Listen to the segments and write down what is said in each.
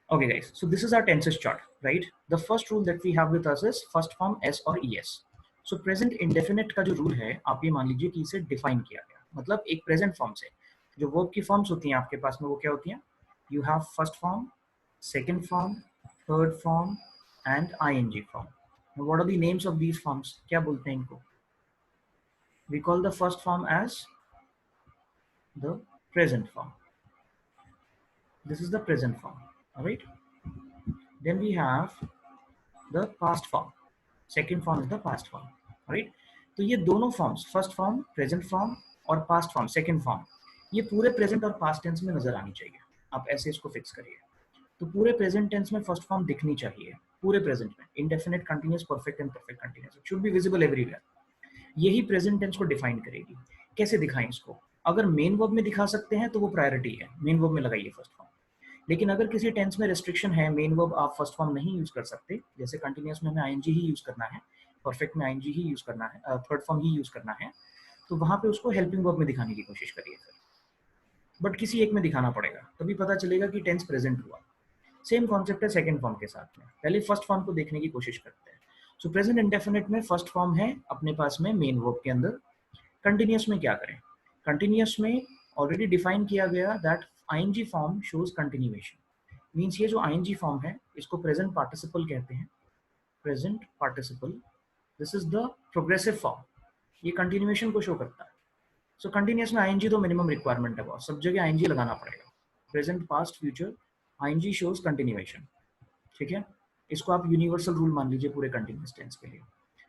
Okay, guys. So this is our tenses chart, right? The first rule that we have with us is first form S और ES. So present indefinite का जो rule है, आप ये मान लीजिए कि इसे डिफाइन किया गया, मतलब एक प्रेजेंट फॉर्म से जो वर्ब की फॉर्म्स होती हैं आपके पास में वो क्या होती हैं? You have first form, second form, third form, and ing form. Now, what are the names of these forms? क्या बोलते हैं इनको? We call the first form as the present form. This is the present form. All right. Then we have the past form. Second form is the past form. Right. तो ये दोनों forms, first form, present form और past form, second form, ये पूरे present और past tense में नजर आनी चाहिए. आप ऐसे इसको फिक्स करिए. तो पूरे प्रेजेंट टेंस में फर्स्ट फॉर्म दिखनी चाहिए, पूरे प्रेजेंट में, indefinite, continuous, perfect and perfect continuous. It should be visible everywhere. यही प्रेजेंट टेंस को डिफाइन करेगी. कैसे दिखाएं इसको? अगर मेन वर्ब में दिखा सकते हैं तो वो प्रायोरिटी है, मेन वर्ब में लगाइए फर्स्ट फॉर्म. लेकिन अगर किसी टेंस में रेस्ट्रिक्शन है, मेन वर्ब आप फर्स्ट फॉर्म नहीं यूज कर सकते, जैसे कंटिन्यूअस में हमें आईएनजी ही यूज करना है, परफेक्ट में आईएनजी ही यूज करना है, थर्ड फॉर्म ही यूज करना है, तो वहां पे उसको हेल्पिंग वर्ब में दिखाने की कोशिश करिए फिर. बट किसी एक में दिखाना पड़ेगा, तभी पता चलेगा कि टेंस प्रेजेंट हुआ. सेम कॉन्सेप्ट है सेकंड फॉर्म के साथ में. पहले फर्स्ट फॉर्म को देखने की कोशिश करते हैं. सो प्रेजेंट इंडेफिनिट में फर्स्ट फॉर्म है अपने पास में मेन वर्ब के अंदर. कंटिन्यूअस में क्या करें? कंटिन्यूअस में ऑलरेडी डिफाइन किया गया that ING form shows continuation. Means ये जो आईएनजी फॉर्म है इसको प्रेजेंट पार्टिसिपल कहते हैं. Present participle, this is the progressive form. ये कंटिन्यूएशन को शो करता है. सो कंटिन्यूअस में आईएनजी तो मिनिमम रिक्वायरमेंट है, बहुत सब जगह आईएनजी लगाना पड़ेगा. Present, past, future, ING shows continuation. ठीक है, इसको आप यूनिवर्सल रूल मान लीजिए पूरे कंटिन्यूअस टेंस के लिए.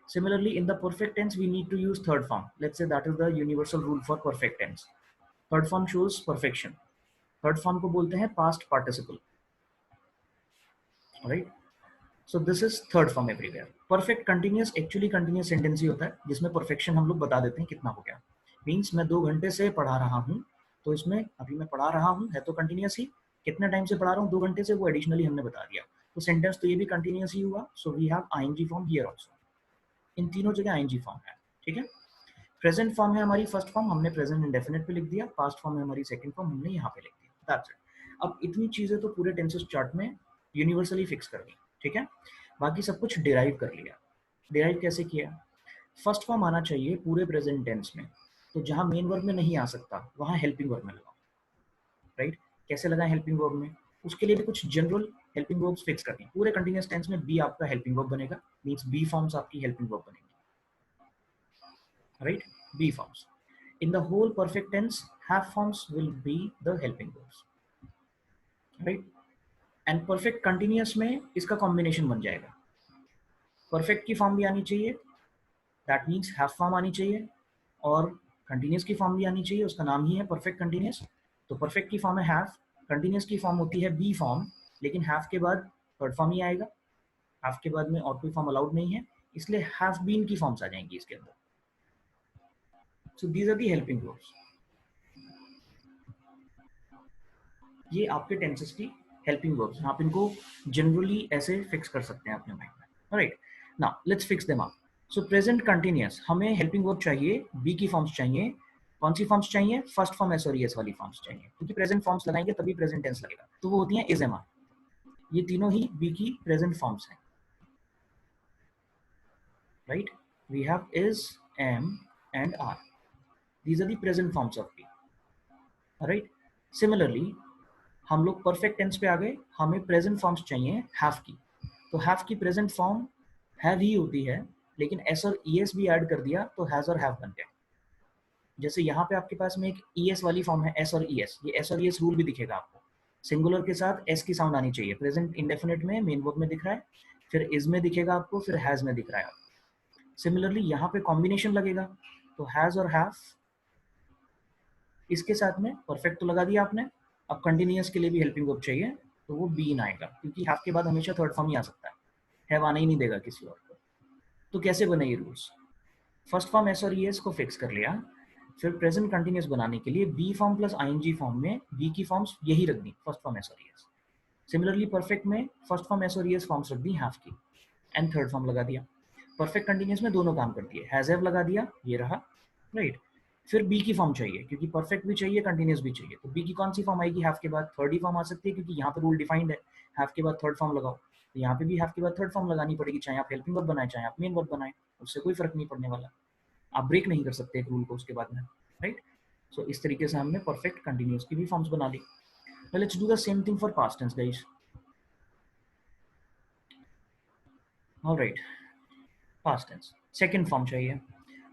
Similarly, in the perfect tense, we need to use third form. Let's say that is the universal rule for perfect tense. Third form shows perfection. Third form को बोलते हैं past participle. Right? So this is third form everywhere. Perfect continuous actually continuous sentence ही होता है, जिसमें perfection हम लोग बता देते हैं कितना हो गया. Means मैं 2 घंटे से पढ़ा रहा हूँ, तो इसमें अभी मैं पढ़ा रहा हूँ है तो continuous ही. कितने टाइम से पढ़ा रहा हूँ? 2 घंटे से, वो एडिशनली हमने बता दिया. तो सेंटेंस तो ये भी continuous ही हुआ. So we have ing form here also. इन तीनों जगह आईएनजी फॉर्म है. ठीक है. प्रेजेंट फॉर्म है हमारी फर्स्ट फॉर्म, हमने प्रेजेंट इंडेफिनिट पे लिख दिया. पास्ट फॉर्म है हमारी सेकंड फॉर्म, हमने यहाँ पे लिख दिया. That's it. अब इतनी चीजें तो पूरे टेंसेस चार्ट में यूनिवर्सली फिक्स कर दी. ठीक है. बाकी सब कुछ डिराइव कर लिया. डिराइव कैसे किया? फर्स्ट फॉर्म आना चाहिए पूरे प्रेजेंट टेंस में, तो जहां मेन वर्ब में नहीं आ सकता वहां हेल्पिंग वर्ब में लगाओ. राइट. कैसे लगाएं हेल्पिंग वर्ब में? उसके लिए भी कुछ जनरल हेल्पिंग वर्ब्स फिक्स करनी है. पूरे कंटिन्यूअस टेंस में बी आपका हेल्पिंग वर्ब बनेगा. मींस बी फॉर्म्स आपकी हेल्पिंग वर्ब बनेगी. Right? B forms. In the whole perfect tense, have forms will be the helping verbs. Right? And perfect continuous में इसका combination बन जाएगा. Perfect की form भी आनी चाहिए, that means have form आनी चाहिए, और continuous की form भी आनी चाहिए, उसका नाम ही है perfect continuous. तो perfect की form है have, continuous की form होती है B form, लेकिन have के बाद third form ही आएगा. have के बाद में और कोई form allowed नहीं है, इसलिए have been की forms आ जाएंगी इसके अंदर. So these are the helping verbs. ये आपके टेंसेस की हेल्पिंग वर्ब्स. आप इनको जनरली ऐसे फिक्स कर सकते हैं अपने माइंड में. Right. Now let's fix them up. So present continuous, हमें हेल्पिंग वर्ब चाहिए, बी की फॉर्म्स चाहिए. कौन सी फॉर्म्स चाहिए? फर्स्ट फॉर्म एस और एस वाली फॉर्म्स चाहिए, क्योंकि प्रेजेंट फॉर्म्स लगाएंगे तभी प्रेजेंट टेंस लगेगा. तो वो होती हैं इज, एम, आर. ये तीनों ही बी की प्रेजेंट फॉर्म्स हैं. Right. We have is, am and are. These are the present forms of be. Right. Similarly हम लोग परफेक्ट टेंस पे आ गए, हमें प्रेजेंट फॉर्म्स चाहिए हैव की. तो हैव की प्रेजेंट फॉर्म हैव ही होती है, लेकिन एस और ईएस भी ऐड कर दिया तो हैज और हैव बन गया. जैसे यहाँ पे आपके पास में एक ईएस वाली फॉर्म है, एस और ईएस. ये एस और ईएस रूल भी दिखेगा आपको. सिंगुलर के साथ एस की साउंड आनी चाहिए. प्रेजेंट इंडेफिनिट में मेन वर्ब में दिख रहा है, फिर इज में दिखेगा आपको, फिर हैज में दिख रहा है आपको. सिमिलरली यहाँ पे कॉम्बिनेशन लगेगा, तो हैज और हैव, इसके साथ में परफेक्ट तो लगा दिया आपने. अब कंटिन्यूअस के लिए भी हेल्पिंग वर्ब चाहिए, तो वो बीन आएगा, क्योंकि हैव के बाद हमेशा थर्ड फॉर्म ही आ सकता है, हैव आना ही नहीं देगा किसी और को. तो कैसे बने ये रूल्स? फर्स्ट फॉर्म एस और ईएस को फिक्स कर लिया, फिर प्रेजेंट कंटिन्यूअस बनाने के लिए be form plus ING form में बी की फॉर्म्स यही रख दी, फर्स्ट फॉर्म एस और ईएस. सिमिलरली परफेक्ट में फर्स्ट फॉर्म एस और ईएस फॉर्म्स रख दी हैव की, एंड थर्ड फॉर्म लगा दिया. परफेक्ट कंटिन्यूअस में दोनों काम करती है, हैज हैव लगा दिया, ये रहा. राइट. फिर बी की फॉर्म चाहिए, क्योंकि परफेक्ट भी चाहिए, कंटिन्यूस भी चाहिए। तो बी की कौन सी फॉर्म आएगी? हैव के बाद थर्ड ही फॉर्म आ सकती है, क्योंकि यहाँ पे रूल डिफाइंड है, हैव के बाद थर्ड फॉर्म लगाओ। तो यहाँ पे भी हैव के बाद थर्ड फॉर्म लगानी पड़ेगी, चाहे आप हेल्पिंग वर्ब बनाए चाहे आप मेन वर्ब बनाए, उससे कोई फर्क नहीं पड़ने वाला। आप ब्रेक नहीं कर सकते एक रूल को उसके बाद में, राइट। सो इस तरीके से हमने परफेक्ट कंटिन्यूस की भी फॉर्म्स बना ली। Let's do the same thing for past tense guys. Alright, past tense second form चाहिए।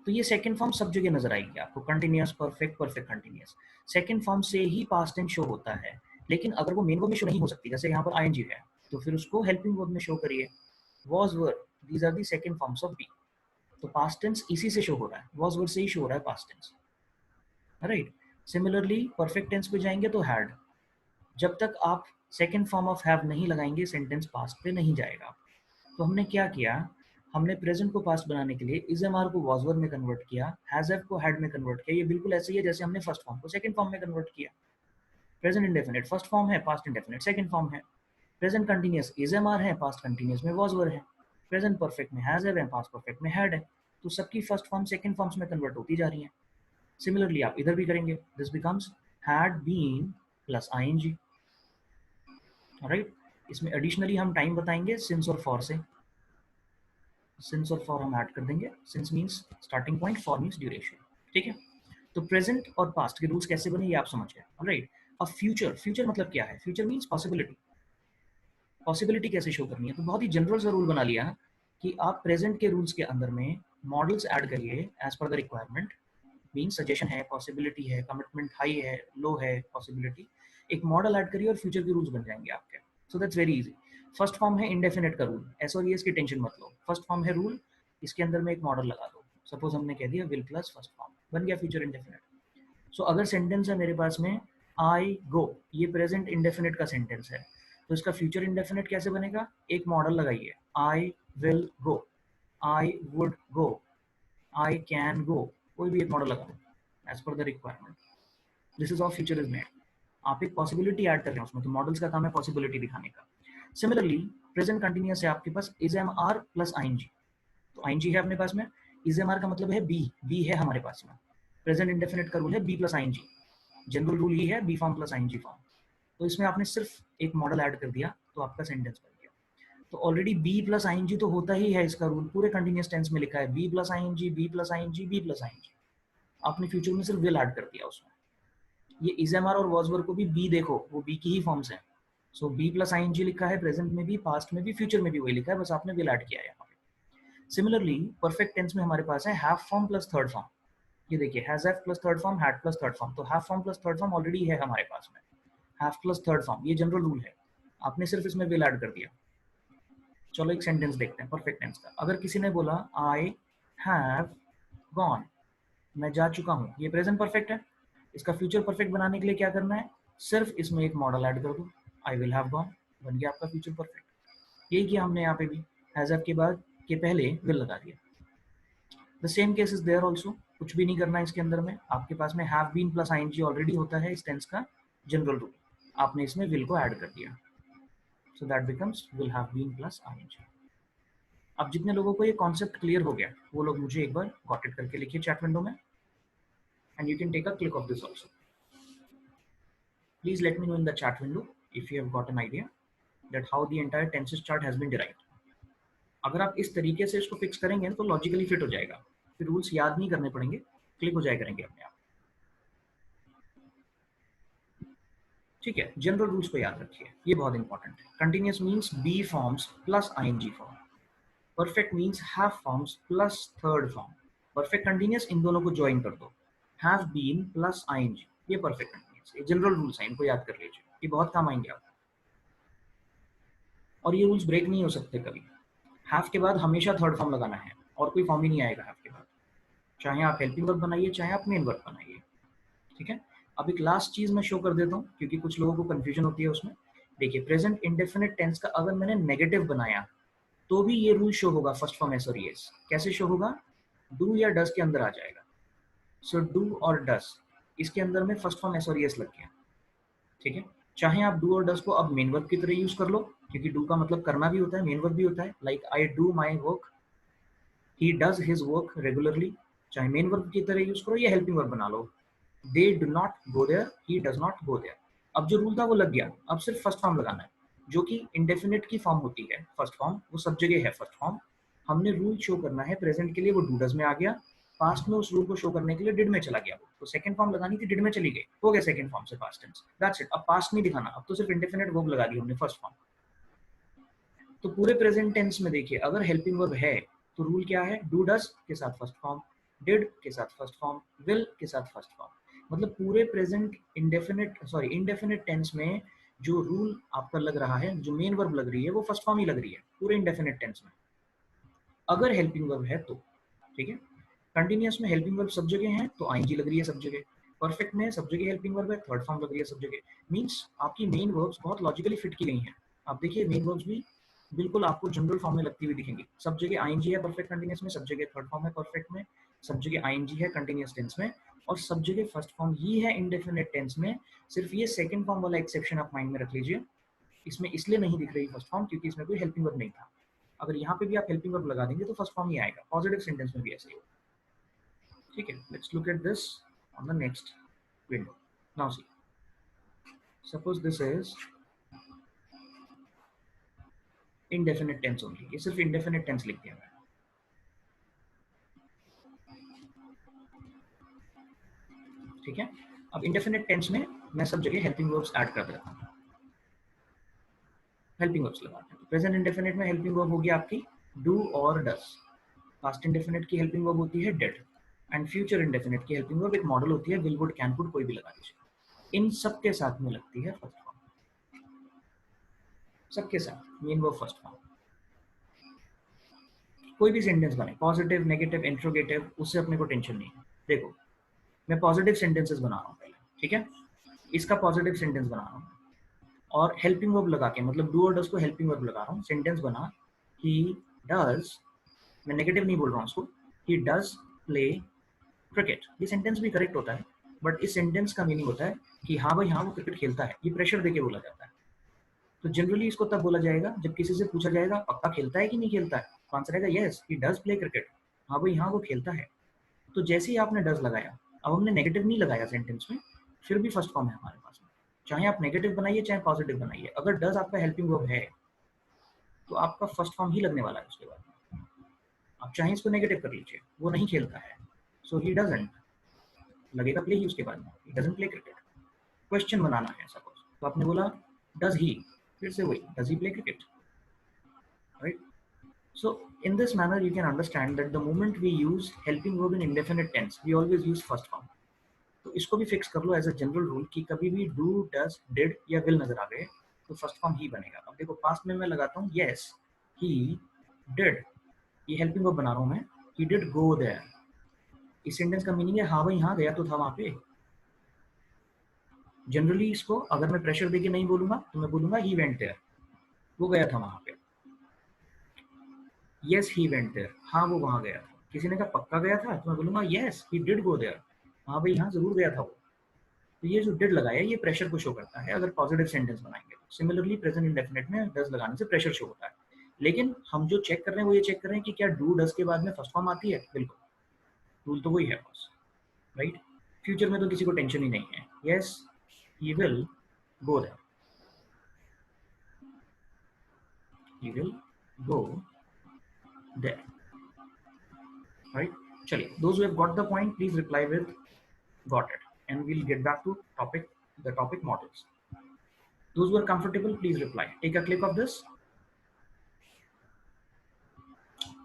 तो ये सेकंड फॉर्म सब जगह नजर आएगी आपको, continuous, perfect, perfect continuous. Second form से ही पास्ट टेंस शो होता है, लेकिन अगर वो मेन वर्ब में शो नहीं हो सकती, जैसे यहाँ पर आईएनजी है, तो फिर उसको हेल्पिंग वर्ब में शो करिए। Was were, these are the second forms of be. तो पास्ट टेंस इसी से शो हो रहा है, वॉज वर से ही शो हो रहा है past tense, right. Similarly perfect tense पे जाएंगे तो हैड। जब तक आप सेकंड फॉर्म ऑफ हैव नहीं लगाएंगे, सेंटेंस पास्ट पे नहीं जाएगा। तो हमने क्या किया, हमने प्रेजेंट को पास्ट बनाने के लिए इज एम आर को वॉज वर में कन्वर्ट किया, हैज हैव को हैड में कन्वर्ट किया। ये बिल्कुल ऐसे ही है जैसे हमने फर्स्ट फॉर्म को सेकंड फॉर्म में कन्वर्ट किया। प्रेजेंट इंडेफिनिट फर्स्ट फॉर्म है, पास्ट इंडेफिनिट सेकंड फॉर्म है। Present continuous is am are है, पास्ट कंटिन्यूअस में वॉज वर है। प्रेजेंट परफेक्ट में हैज हैव है, पास्ट परफेक्ट में हैड है। तो सबकी फर्स्ट फॉर्म सेकंड फॉर्म्स में कन्वर्ट होती जा रही है। सिमिलरली आप इधर भी करेंगे, this becomes had been plus ING, right. इसमें एडिशनली हम टाइम बताएंगे सिंस और फॉर से। सिंस और फॉर हम ऐड कर देंगे। Since means starting point, for means duration, ठीक है। तो प्रेजेंट और पास्ट के रूल्स कैसे बने ये आप समझ गए, ऑलराइट। अब फ्यूचर, फ्यूचर मतलब क्या है? Future means possibility. पॉसिबिलिटी कैसे शो करनी है? तो बहुत ही जनरल सा रूल बना लिया है कि आप प्रेजेंट के रूल्स के अंदर में मॉडल्स ऐड करिए as per the requirement. Mean suggestion है, पॉसिबिलिटी है, कमिटमेंट हाई है, लो है, पॉसिबिलिटी, एक मॉडल ऐड करिए और फ्यूचर के रूल्स बन जाएंगे आपके। So that's very easy. First form है इंडेफिनेट का रूल, एस और एस की टेंशन मत लो। फर्स्ट फॉर्म है रूल, इसके अंदर में एक मॉडल लगा दो। सपोज हमने कह दिया विल प्लस फर्स्ट फॉर्म, बन गया फ्यूचर इंडेफिनेट। सो अगर सेंटेंस है मेरे पास में आई गो, ये प्रेजेंट इंडेफिनेट का सेंटेंस है, तो इसका फ्यूचर इंडेफिनेट कैसे बनेगा? एक मॉडल लगाइए, I will go, I would go, I can go, कोई भी एक मॉडल लगा दो as per the requirement. This is of future is made. आप एक पॉसिबिलिटी ऐड कर रहे हैं उसमें, तो मॉडल्स का काम है पॉसिबिलिटी दिखाने का। सिमिलरली प्रेजेंट कंटिन्यूअस है आपके पास is am are plus ING. तो आईएनजी है अपने पास में, इज एम आर का मतलब है बी, बी है हमारे पास में। प्रेजेंट इंडेफिनेट का रूल है be plus ING, general rule ही है be form plus ING form. तो इसमें आपने सिर्फ एक मॉडल ऐड कर दिया तो आपका सेंटेंस बन गया। तो ऑलरेडी बी प्लस आईएनजी तो होता ही है, इसका रूल पूरे कंटिन्यूअस टेंस में लिखा है, be plus ING, be plus ING, be plus ING. आपने फ्यूचर में सिर्फ विल ऐड कर दिया उसमें। ये इजएमआर और वॉजवर को भी बी देखो, वो बी की ही फॉर्म्स हैं। सो बी प्लस आईएनजी लिखा है, प्रेजेंट में भी, पास्ट में भी, फ्यूचर में भी वही लिखा है, बस आपने विल ऐड किया है यहाँ पे। सिमिलरली परफेक्ट टेंस में हमारे पास है have form plus third form. ये देखिए, has have plus third form, had plus third form. तो have form plus third form already है हमारे पास में, हैव प्लस थर्ड फॉर्म, ये जनरल रूल है। आपने सिर्फ इसमें विल ऐड कर दिया। चलो एक सेंटेंस देखते हैं परफेक्ट टेंस का। अगर किसी ने बोला आई हैव गॉन, मैं जा चुका हूँ, ये प्रेजेंट परफेक्ट है। इसका फ्यूचर परफेक्ट बनाने के लिए क्या करना है? सिर्फ इसमें एक मॉडल ऐड कर दो, आई विल हैव गॉन, बन गया आपका फ्यूचर परफेक्ट। यही किया हमने यहाँ पे भी, हैज हैव के बाद के पहले विल लगा दिया। The same case is there also, कुछ भी नहीं करना है इसके अंदर में। आपके पास में have been plus ING already होता है इस टेंस का जनरल रूल, आपने इसमें विल को ऐड कर दिया। So that becomes will have been plus ING. अब जितने लोगों को ये कॉन्सेप्ट क्लियर हो गया, वो लोग मुझे एक बार गॉट इट करके लिखिए चैट विंडो में, and you can take a click of this also. Please let me know in the chat window if you have got an idea that how the entire tenses chart has been derived. अगर आप इस तरीके से इसको fix करेंगे तो logically fit हो जाएगा, फिर रूल्स याद नहीं करने पड़ेंगे, क्लिक हो जाया करेंगे अपने आप। ठीक है, जनरल रूल्स को याद रखिए, ये बहुत इंपॉर्टेंट है। Continuous means be forms plus ING form, perfect means have forms plus third form. Perfect continuous इन दोनों को ज्वाइन कर दो, हैव बीन प्लस आईएनजी, ये परफेक्ट कंटिन्यूअस। ये जनरल रूल्स हैं, इनको याद कर लीजिए, ये बहुत काम आएंगे आपको। और ये रूल्स ब्रेक नहीं हो सकते कभी। हैव के बाद हमेशा थर्ड फॉर्म लगाना है, और कोई फॉर्म ही नहीं आएगा हैव के बाद, चाहे आप हेल्पिंग वर्ब बनाइए चाहे आप मेन वर्ब बनाइए, ठीक है। अब एक लास्ट चीज मैं शो कर देता हूँ, क्योंकि कुछ लोगों को कंफ्यूजन होती है उसमें। देखिए, प्रेजेंट इंडेफिनिट टेंस का अगर मैंने नेगेटिव बनाया तो भी ये रूल शो होगा, फर्स्ट फॉर्म एस और एस। कैसे शो होगा? डू या डस के अंदर आ जाएगा। सो डू और डस, इसके अंदर में फर्स्ट फॉर्म एस और एस लग गया, ठीक है। चाहे आप डू और डस को अब मेन वर्ब की तरह यूज कर लो, क्योंकि डू का मतलब करना भी होता है, मेन वर्ब भी होता है। Like I do my work, he does his work regularly, चाहे मेन वर्ब की तरह यूज करो या हेल्पिंग वर्ब बना लो। They do not go there, he does not go there. अब जो रूल था वो लग गया, अब सिर्फ फर्स्ट फॉर्म लगाना है, जो कि इंडेफिनिट की फॉर्म होती है। फर्स्ट फॉर्म वो सब जगह है फर्स्ट फॉर्म। हमने रूल शो करना है, प्रेजेंट के लिए वो डू डज में आ गया, पास्ट में उस रूल को शो करने के लिए डिड में चला गया, तो सेकंड फॉर्म लगानी थी, डिड में चली गई, हो गया सेकंड फॉर्म से पास्ट टेंस, दैट्स इट। अब पास्ट नहीं दिखाना, अब तो सिर्फ इंडेफिनिट वर्ब लगा दी हमने फर्स्ट फॉर्म। तो पूरे प्रेजेंट टेंस में देखिए, अगर हेल्पिंग वर्ब है तो रूल क्या है, डू डज के साथ फर्स्ट फॉर्म, डिड के साथ फर्स्ट फॉर्म, विल के साथ फर्स्ट फॉर्म। मतलब पूरे प्रेजेंट इंडेफिनिट टेंस में जो रूल आपका लग रहा है, जो मेन वर्ब लग रही है, वो फर्स्ट फॉर्म ही लग रही है पूरे इंडेफिनिट टेंस में, अगर हेल्पिंग वर्ब है तो। ठीक है, कंटिन्यूअस में हेल्पिंग वर्ब सब जगह है तो आईएनजी लग रही है सब जगह, परफेक्ट में सब जगह हेल्पिंग वर्ब है, थर्ड फॉर्म लग रही है सब जगह। मींस आपकी मेन वर्ब्स बहुत लॉजिकली फिट की गई हैं। आप देखिए मेन वर्ब्स भी बिल्कुल आपको जनरल फॉर्म में लगती हुई दिखेंगी, सब जगह आईएनजी है परफेक्ट कंटीन्यूअस में, सब जगह थर्ड फॉर्म है परफेक्ट में, सब जगह आईएनजी है कंटीन्यूअस टेंस में, और सब जगह फर्स्ट फॉर्म ही है इंडेफिनिट टेंस में। सिर्फ ये सेकंड फॉर्म वाला एक्सेप्शन आप माइंड में रख लीजिए, इसमें इसलिए नहीं दिख रही फर्स्ट फॉर्म क्योंकि इसमें कोई हेल्पिंग वर्ब नहीं था। अगर यहाँ पे भी आप हेल्पिंग वर्ब लगा देंगे तो फर्स्ट फॉर्म ही आएगा, पॉजिटिव सेंटेंस में भी ऐसे ही होगा। ठीक है, let's look at this on the next window. Now see, suppose this is indefinite tense only, ये सिर्फ indefinite tense लिख दिया मैंने। ठीक है, अब indefinite tense में मैं सब जगह helping verbs ऐड कर देता हूँ, helping verbs लगाते हैं। प्रेजेंट इंडेफिनिट में helping verb होगी आपकी do और does, पास्ट इंडेफिनिट की helping verb होती है did, एंड फ्यूचर इंडेफिनिट की helping verb एक मॉडल होती है will would can could, कोई भी लगा दीजिए। इन सब के साथ में लगती है फर्स्ट फॉर्म, सबके साथ मेन वर्ब फर्स्ट फॉर्म। कोई भी सेंटेंस बने, पॉजिटिव नेगेटिव इंट्रोगेटिव, उससे अपने को टेंशन नहीं है। देखो मैं पॉजिटिव सेंटेंसेस बना रहा हूँ पहले, ठीक है, इसका पॉजिटिव सेंटेंस बना रहा हूँ और हेल्पिंग वर्ब लगा के, मतलब डू और डज को हेल्पिंग वर्ब लगा रहा हूँ। सेंटेंस बना, ही डज, मैं नेगेटिव नहीं बोल रहा हूँ उसको, ही डज प्ले क्रिकेट। ये सेंटेंस भी करेक्ट होता है, बट इस सेंटेंस का मीनिंग होता है कि हाँ भाई हाँ वो क्रिकेट खेलता है, ये प्रेशर देके बोला जाता है। तो जनरली इसको तब बोला जाएगा जब किसी से पूछा जाएगा पक्का खेलता है कि नहीं खेलता है, तो आंसर आएगा yes he does play cricket, हाँ भाई हाँ वो खेलता है। तो जैसे ही आपने डज लगाया, अब हमने नेगेटिव नहीं लगाया सेंटेंस में, फिर भी फर्स्ट फॉर्म है हमारे पास में, चाहे आप नेगेटिव बनाइए चाहे पॉजिटिव बनाइए, अगर डज आपका हेल्पिंग वर्ब है तो आपका फर्स्ट फॉर्म ही लगने वाला है उसके बाद। आप चाहे इसको नेगेटिव कर लीजिए, वो नहीं खेलता है, सो ही डजंट, लगेगा प्ले ही उसके बाद में, he doesn't play cricket. Question बनाना है सपोज, तो आपने बोला डज ही, फिर से वही does he play cricket, right. So in this manner you can understand that the moment we use helping verb in indefinite tense we always use first form। तो इसको भी फिक्स कर लो एज अ जनरल रूल कि कभी भी do does did या will नजर आ गए तो फर्स्ट फॉर्म ही बनेगा। अब देखो पास्ट में मैं लगाता हूँ यस ही डिड, ये हेल्पिंग वर्ब बना रहा हूँ मैं, ही डिड गो देयर। इस सेंटेंस का मीनिंग है हाँ भाई हाँ गया तो था वहां पे। जनरली इसको अगर मैं प्रेशर देके नहीं बोलूंगा तो मैं बोलूंगा ही वेंट देयर, वो गया था वहां पे। यस ही वेंट देयर, हाँ वो वहां गया था। किसी ने कहा पक्का गया था तो मैं बोलूंगा yes he did go there, हाँ भाई हाँ जरूर गया था वो। तो ये जो डिड लगाया ये प्रेशर को शो करता है अगर पॉजिटिव सेंटेंस बनाएंगे। सिमिलरली प्रेजेंट इंडेफिनिट में डज लगाने से प्रेशर शो होता है, लेकिन हम जो चेक कर रहे हैं वो ये चेक कर रहे हैं कि क्या डू डज के बाद में फर्स्ट फॉर्म आती है, बिल्कुल रूल तो वही है बस, राइट। फ्यूचर में तो किसी को टेंशन ही नहीं है, yes he will go there, he will go there, right. चलिए, those who have got the point please reply with got it and we'll get back to the topic models. Those who are comfortable please reply, take a clip of this.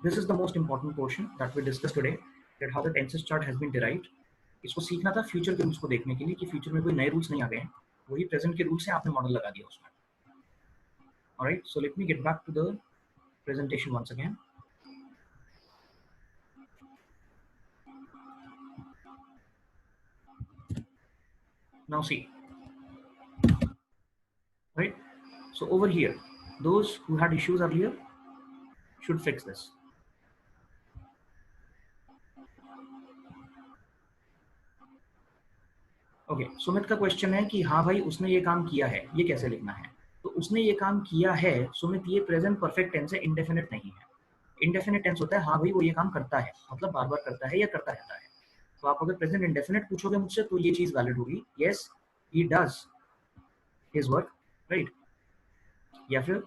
This is the most important portion that we discussed today, that how the tenses chart has been derived. इसको सीखना था future के rules को देखने के लिए कि future में कोई नए रूल्स नहीं आ गए हैं, वही प्रेजेंट के रूल्स से आपने मॉडल लगा दिया उसमें। Alright, so let me get back to the presentation once again. Now see, right, so over here those who had issues earlier should fix this. Okay, Sumit का क्वेश्चन है कि हाँ भाई उसने ये काम किया है, ये कैसे लिखना है। तो उसने ये काम किया है सुमित, ये प्रेजेंट परफेक्ट टेंस है, इंडेफिनिट नहीं है। इंडेफिनिट टेंस होता है हाँ भाई वो ये काम करता है, मतलब बार बार करता है या करता रहता है। तो आप अगर प्रेजेंट इंडेफिनिट पूछोगे मुझसे तो ये चीज वैलिड होगी, yes he does his work, right, या फिर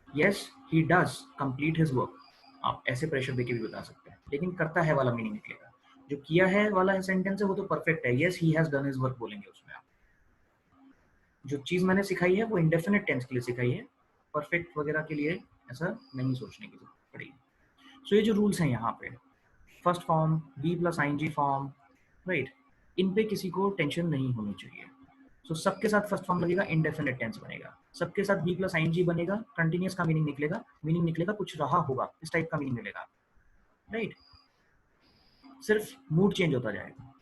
yes he does complete his work. आप ऐसे प्रेशर देके भी बता सकते हैं, लेकिन करता है वाला मीनिंग निकलेगा। जो किया है वाला सेंटेंस है वो तो परफेक्ट है, yes he has done his work बोलेंगे उसमें आप। जो चीज मैंने सिखाई है वो इंडेफिनिट टेंस के लिए सिखाई है, परफेक्ट वगैरह के लिए ऐसा नहीं सोचने की जरूरत पड़ेगी। सो ये जो रूल्स हैं यहाँ पे, first form, be plus ING form, right, इन पे किसी को टेंशन नहीं होनी चाहिए। सो सबके साथ फर्स्ट फॉर्म लगेगा, इंडेफिनिट टेंस बनेगा। सबके साथ बी प्लस आईएनजी बनेगा, कंटिन्यूस का मीनिंग निकलेगा कुछ रहा होगा, इस टाइप का मीनिंग मिलेगा, राइट। सिर्फ मूड चेंज होता जाएगा।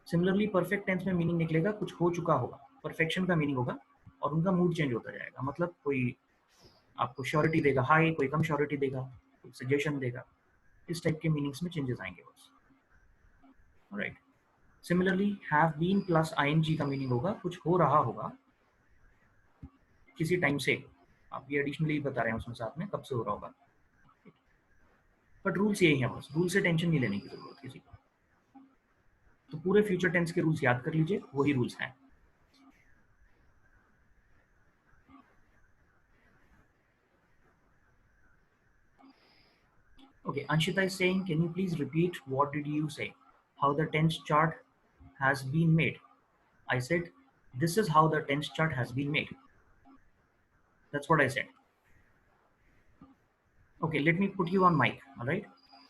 सिमिलरली परफेक्ट टेंस में मीनिंग निकलेगा कुछ हो चुका होगा, परफेक्शन का मीनिंग होगा, और उनका मूड चेंज होता जाएगा। मतलब कोई आपको श्योरिटी देगा हाई, कोई कम श्योरिटी देगा, कोई सजेशन देगा, इस टाइप के मीनिंग्स में चेंजेस आएंगे बस, right. Similarly have been plus ING का मीनिंग होगा कुछ हो रहा होगा किसी टाइम से, आप ये एडिशनली बता रहे हैं उसमें साथ में कब से हो रहा होगा, बट रूल्स यही है बस, रूल से टेंशन नहीं लेने की जरूरत किसी को। तो पूरे फ्यूचर टेंस के रूल्स याद कर लीजिए, वही रूल्स हैं। Okay, Anshita is saying, can you please repeat what did you say? How the tense chart has been made? I said, this is how the tense chart has been made. That's what I said. Okay, let me put you on mic, all right?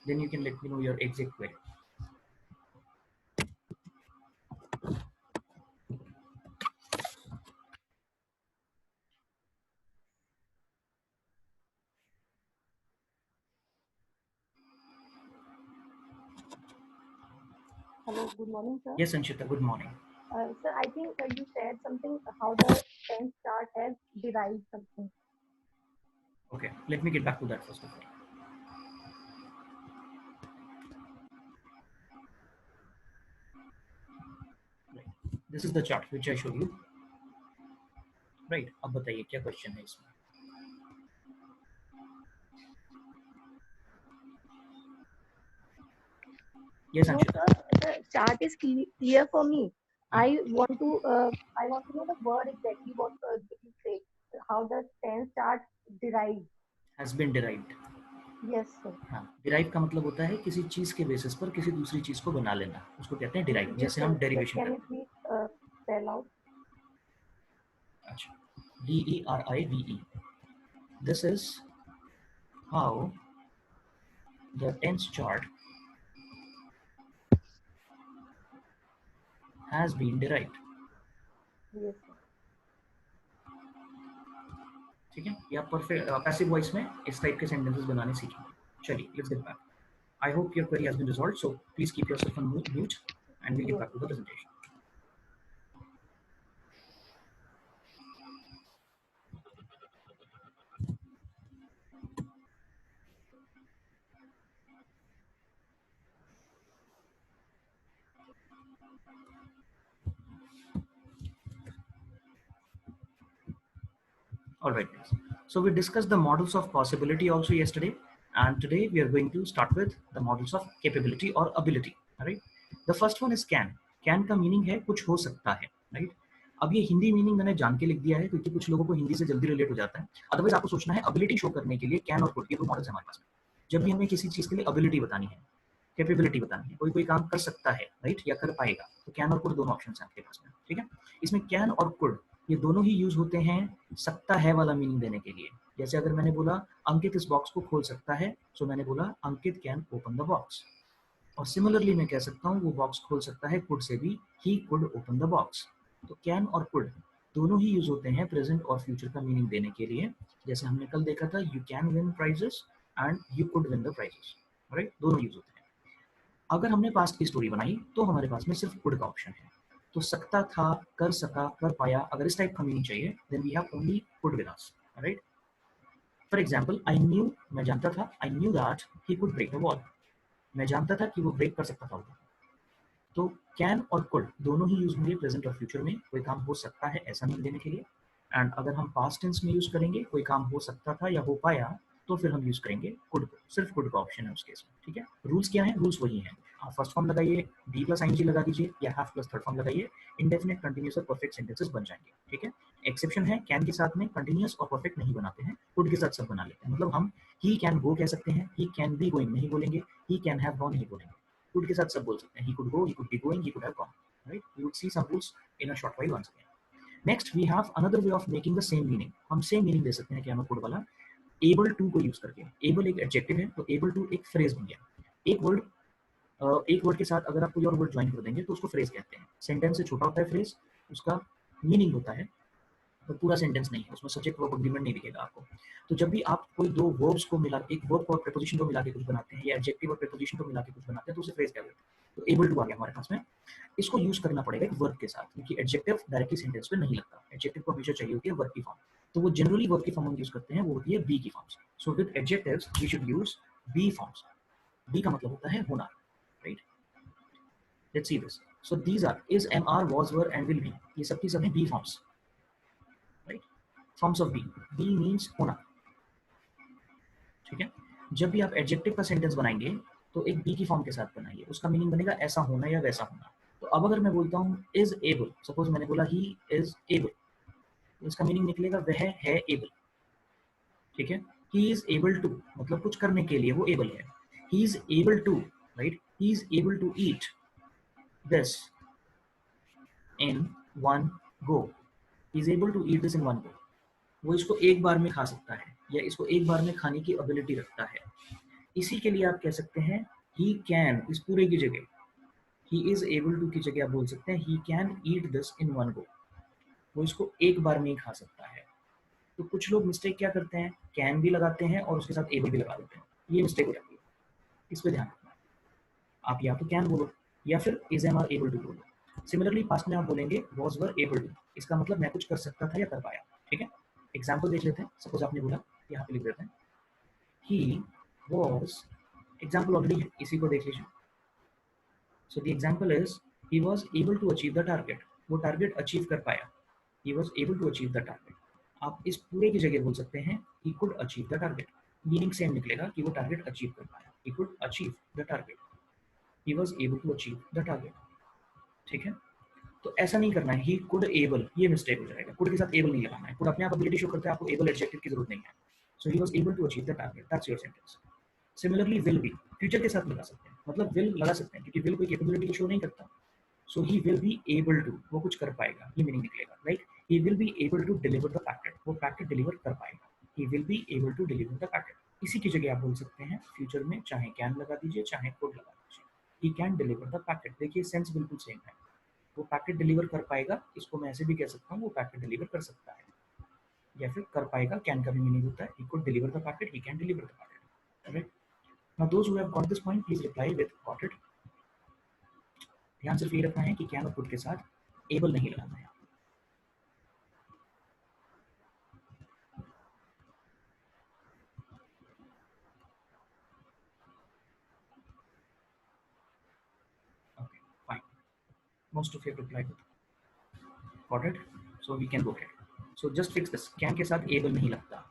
Then you can let me know your exact query. Hello, good morning, sir. Yes, Anshita, good morning. Sir, I think you said something how the tense chart has derived something. Okay, let me get back to that first of all. Right. This is the chart which I showed you. Right. अब बताइए क्या question है इसमें? Yes, No, Anshita. sir, the chart is clear for me. I want to know the word exactly what did you say? How the tense chart derived? Has been derived. Yes, sir. हाँ, derive का मतलब होता है किसी चीज के basis पर किसी दूसरी चीज को बना लेना, उसको कहते हैं डिराइव, Yes, जैसे sir. हम डेरिवेशन Can you करते please spell out? हैं। अच्छा, DERIVE. This is how the tense chart has been derived. Yes, sir. ठीक है, या परफेक्ट पैसिव वॉइस में इस टाइप के सेंटेंसेस बनाने सीखेंगे। चलिए, let's get back. I hope your query has been resolved, so please keep yourself on mute and we'll get Yes, back to the presentation. All right, guys. So we discussed the models of possibility also yesterday, and today we are going to start with the models of capability or ability. All right. The first one is can. Can का meaning है कुछ हो सकता है, right. अब ये Hindi meaning मैंने जान के लिख दिया है क्योंकि कुछ लोगों को हिंदी से जल्दी रिलेट हो जाता है। अदरवाइज आपको सोचना है एबिलिटी शो करने के लिए कैन और कुड, ये दो मॉडल्स हमारे पास में। जब भी हमें किसी चीज के लिए एबिलिटी बतानी है, कैपेबिलिटी बतानी है, कोई काम कर सकता है, राइट, या कर पाएगा, तो कैन और कुड दोनों ऑप्शन है आपके पास में। ठीक है, इसमें कैन और कुड ये दोनों ही यूज होते हैं सकता है वाला मीनिंग देने के लिए। जैसे अगर मैंने बोला अंकित इस बॉक्स को खोल सकता है, तो मैंने बोला अंकित कैन ओपन द बॉक्स। और सिमिलरली मैं कह सकता हूँ वो बॉक्स खोल सकता है कुड से भी, ही कुड ओपन द बॉक्स। तो कैन और कुड दोनों ही यूज होते हैं प्रेजेंट और फ्यूचर का मीनिंग देने के लिए। जैसे हमने कल देखा था, you can win prizes and you could win the prizes, right, दोनों यूज होते हैं। अगर हमने पास्ट की स्टोरी बनाई तो हमारे पास में सिर्फ कुड का ऑप्शन है। तो सकता था, कर सका, कर पाया, अगर इस टाइप का मीनिंग चाहिए then we have only could with us, right. For example, I knew, मैं जानता था, I knew that he could break the wall, मैं जानता था कि वो ब्रेक कर सकता था। तो कैन और कुड दोनों ही यूज होंगे प्रेजेंट और फ्यूचर में, कोई काम हो सकता है ऐसा मीनिंग देने के लिए। एंड अगर हम पास्ट टेंस में यूज करेंगे कोई काम हो सकता था या हो पाया, तो फिर हम यूज करेंगे कुड को, सिर्फ कुड का ऑप्शन है उस केस में, ठीक है। रूल्स क्या है? रूल्स वही है, आप फर्स्ट फॉर्म लगाइए, बी प्लस आईएनजी लगा दीजिए, या हैव प्लस थर्ड फॉर्म लगाइए, इंडेफिनिट, कंटिन्यूअस और परफेक्ट सेंटेंसेस बन जाएंगे, ठीक है। एक्सेप्शन है, कैन के साथ में कंटिन्यूअस और परफेक्ट नहीं बनाते हैं, कुड के साथ सब बना लेते हैं। मतलब हम ही कैन गो कह सकते हैं, ही कैन बी गोइंग नहीं बोलेंगे, ही कैन हैव गॉन नहीं बोलेंगे, कुड के साथ सब बोल सकते हैं, he could go, he could be going, he could have gone, right. We would see some rules in a short while once again. Next we have another way of making the same meaning. हम same meaning दे सकते हैं क्या, could वाला able to को use करके। Able एक adjective है, तो एबल टू एक फ्रेज बन गया। एक वर्ड के साथ अगर आप कोई और वर्ड ज्वाइन कर देंगे तो उसको फ्रेज कहते हैं। सेंटेंस से छोटा होता है फ्रेज, उसका मीनिंग होता है, तो पूरा सेंटेंस नहीं है, उसमें सब्जेक्ट वर्ब एग्रीमेंट नहीं दिखेगा आपको। तो जब भी आप कोई दो वर्ब्स को मिला, एक वर्ब और प्रीपोजिशन को मिला के कुछ बनाते हैं, या एडजेक्टिव और प्रीपोजिशन को मिला के कुछ बनाते हैं, तो उसे फ्रेज कहते हैं। तो एबल टू आ गया हमारे पास में। इसको यूज करना पड़ेगा एक वर्ब के साथ, क्योंकि एडजेक्टिव डायरेक्टली सेंटेंस में नहीं लगता, एडजेक्टिव को हमेशा चाहिए होती है वर्ब की फॉर्म। तो वो जनरली वर्ब की फॉर्म हम यूज करते हैं, वो होती है बी की forms. So with adjectives we should use be forms. Be का मतलब होता है होना, right. Let's see this. So these are is, am are, was, were and will be, ये सब की सब है be forms, right. Forms of be. Be means होना, ठीक है। जब भी आप एडजेक्टिव का सेंटेंस बनाएंगे तो एक बी की फॉर्म के साथ बनाइए, उसका मीनिंग बनेगा ऐसा होना या वैसा होना। तो अब अगर मैं बोलता हूँ इज एबल, सपोज मैंने बोला ही इज एबल, तो इसका मीनिंग निकलेगा वह है एबल, ठीक है। ही इज एबल टू मतलब कुछ करने के लिए वो एबल है। He is able to, right, he is able to eat this in one go. He is able to eat this in one go, वो इसको एक बार में खा सकता है, या इसको एक बार में खाने की एबिलिटी रखता है। इसी के लिए आप कह सकते हैं ही कैन, इस पूरे की जगह ही इज एबल टू की जगह आप बोल सकते हैं he can eat this in one go, वो इसको एक बार में ही खा सकता है। तो कुछ लोग मिस्टेक क्या करते हैं, कैन भी लगाते हैं और उसके साथ एबल भी लगा देते हैं, ये मिस्टेक हो जाती है, इस पर ध्यान रखना। आप या तो कैन बोलो या फिर is am are able to बोलो। सिमिलरली पास्ट में आप बोलेंगे वॉज वर एबल टू, इसका मतलब मैं कुछ कर सकता था या कर पाया, ठीक है। एग्जाम्पल देख लेते हैं। सपोज आपने बोला, यहाँ पे लिख देते हैं ही वॉज, एग्जाम्पल ऑलरेडी है, इसी को देख लीजिए। So the example is he was able to achieve the target. वो टारगेट अचीव कर पाया. He was able to achieve the target. आप इस पूरे की जगह बोल सकते हैं he could achieve the target. Meaning same निकलेगा कि वो टारगेट अचीव कर पाया. He could achieve the target. He was able to achieve the target. ठीक है. तो ऐसा नहीं करना है ही कुड एबल, ये मिस्टेक हो जाएगा। कुड के साथ एबल नहीं लगाना है। कुड अपने आप एबिलिटी शो करता है, आपको एबल एडजेक्टिव की जरूरत नहीं है। So he was able to achieve the target, that's your sentence. Similarly will be future के साथ लगा सकते हैं, मतलब विल लगा सकते हैं क्योंकि विल कोई कैपेबिलिटी को शो नहीं करता। So he will be able to, वो कुछ कर पाएगा, ये मीनिंग निकलेगा, right. He will be able to deliver the packet, वो पैकेट डिलीवर कर पाएगा। He will be able to deliver the packet. इसी की जगह आप बोल सकते हैं फ्यूचर में, चाहे कैन लगा दीजिए चाहे कुड लगा दीजिए। He can deliver the packet, देखिए सेंस बिल्कुल सेम है। वो पैकेट डिलीवर कर पाएगा, इसको मैं ऐसे भी कह सकता हूँ वो पैकेट डिलीवर कर सकता है, या फिर कर पाएगा, कैन का भी मीनिंग होता है। He could deliver the packet, he can deliver the packet, right. Now those who have got this point please reply with got it. ध्यान सिर्फ ये रखना है कि कैन और कुड के साथ एबल नहीं लगाना है। Okay fine, most of you have replied with got it, so we can go ahead. So just fix this, can के साथ एबल नहीं लगता,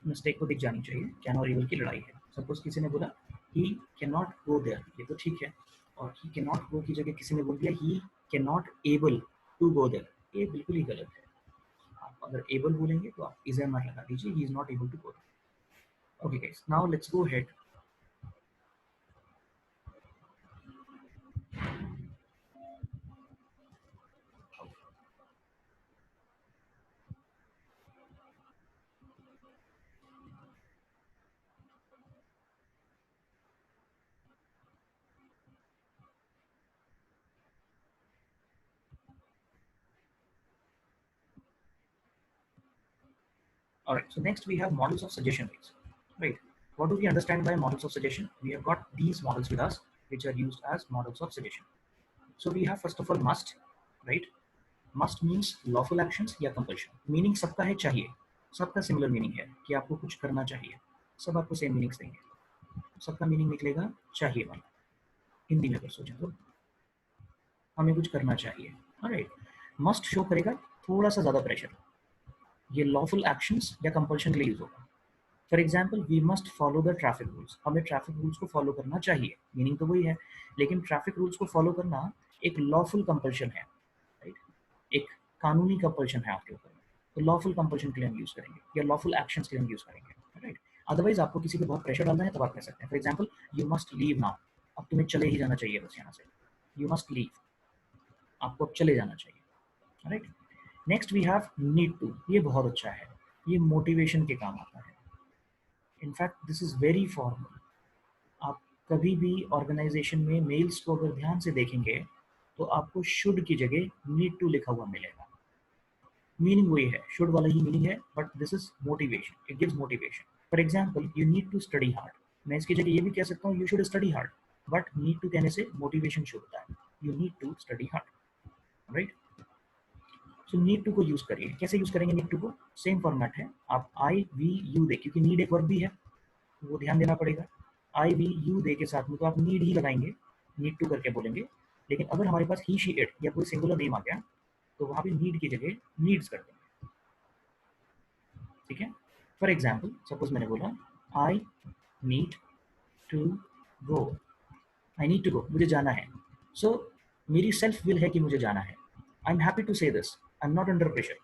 मिस्टेक को दिख जानी चाहिए। कैन और एबल की लड़ाई है। सपोज किसी ने बोला he can not go there, ये तो ठीक है, और ही कैन नॉट गो की जगह किसी ने बोल दिया he can not able to go there, ये बिल्कुल ही गलत है। आप अगर एबल बोलेंगे तो आप इज एम आर लगा दीजिए, he is not able to go there. Okay guys, now let's go ahead. All right, so next we have models of suggestion based, right? What do we understand by models of suggestion? We have got these models with us, which are used as models of suggestion. So we have first of all must, right? Must means lawful actions या compulsion. Meaning सबका है चाहिए, सबका similar meaning है कि आपको कुछ करना चाहिए, सब आपको सेम मीनिंग्स देंगे। सबका मीनिंग निकलेगा चाहिए वाला। हिंदी में अगर सोचें तो हमें कुछ करना चाहिए, राइट। मस्ट शो करेगा थोड़ा सा ज्यादा प्रेशर, ये लॉफुल एक्शंस या कंपल्शन के लिए यूज होगा। For example, we must follow the traffic rules, हमें ट्रैफिक रूल्स को फॉलो करना चाहिए, मीनिंग तो वही है, लेकिन ट्रैफिक रूल्स को फॉलो करना एक लॉफुल कंपल्शन है, राइट, एक कानूनी कंपल्शन है आपके ऊपर, तो लॉफुल कंपल्शन के लिए हम यूज करेंगे या लॉफुल एक्शंस के लिए हम यूज करेंगे, राइट। अदरवाइज आपको किसी पे बहुत प्रेशर डालना है तब आप कह सकते हैं, for example, you must leave now, अब तुम्हें चले ही जाना चाहिए बस यहाँ से, यू मस्ट लीव, आपको अब चले जाना चाहिए, right. Next we have need to, ये बहुत अच्छा है, ये मोटिवेशन के काम आता है, in fact this is very formal. आप कभी भी ऑर्गेनाइजेशन में मेल्स को अगर ध्यान से देखेंगे तो आपको शुड की जगह नीड टू लिखा हुआ मिलेगा, मीनिंग वही है, शुड वाला ही मीनिंग है, but this is motivation, it gives motivation. For example, you need to study hard, मैं इसकी जगह ये भी कह सकता हूँ you should study hard, but need to कहने से मोटिवेशन शुरू होता है, you need to study hard, right. So need to को यूज करिए, कैसे यूज करेंगे नीड टू को, सेम फॉर्मेट है, आप आई वी यू दे, क्योंकि नीड एक वर्ब भी है वो ध्यान देना पड़ेगा, आई वी यू दे के साथ में तो आप नीड ही लगाएंगे, नीड टू करके बोलेंगे, लेकिन अगर हमारे पास ही शी इट या कोई सिंगुलर नेम आ गया तो वहां पे नीड की जगह नीड्स कर देंगे, ठीक है। फॉर एग्जाम्पल, सपोज मैंने बोला I need to go, I need to go, मुझे जाना है, सो मेरी सेल्फ विल है कि मुझे जाना है, I am happy to say this, I am not under pressure,